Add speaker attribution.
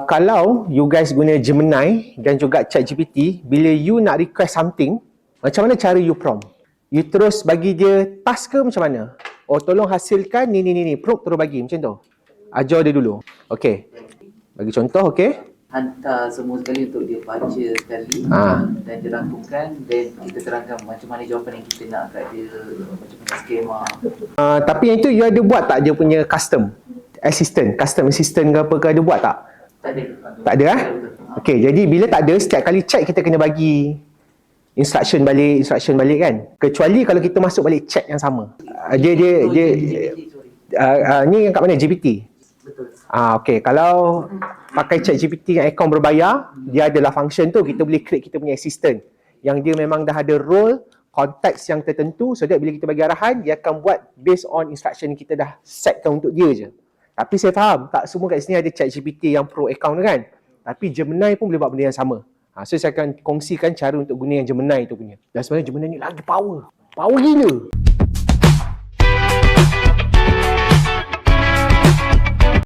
Speaker 1: Kalau you guys guna Gemini dan juga ChatGPT, bila you nak request something, macam mana cara you prompt? You terus bagi dia task ke macam mana? Oh, tolong hasilkan ni, prompt terus bagi macam tu. Ajar dia dulu. Okey. Bagi contoh, okey.
Speaker 2: Hantar semua sekali untuk dia baca sekali dan dia rangkumkan, dan kita terangkan macam mana jawapan yang kita nak kat dia, macam mana skema.
Speaker 1: Tapi yang itu you ada buat tak dia punya custom assistant ke apa ke, ada buat tak? Tak ada Okey, jadi bila tak ada, setiap kali chat kita kena bagi instruction balik kan. Kecuali kalau kita masuk balik chat yang sama. Ni yang kat mana? GPT?
Speaker 2: Betul.
Speaker 1: Okey, kalau pakai ChatGPT yang akaun berbayar, dia adalah function tu, kita boleh create kita punya assistant yang dia memang dah ada role, konteks yang tertentu, so that bila kita bagi arahan, dia akan buat based on instruction kita dah setkan untuk dia je. Tapi saya faham, tak semua kat sini ada ChatGPT yang pro account tu kan. Tapi Gemini pun boleh buat benda yang sama. So saya akan kongsikan cara untuk guna yang Gemini tu punya. Dan sebenarnya Gemini ni lagi power gila.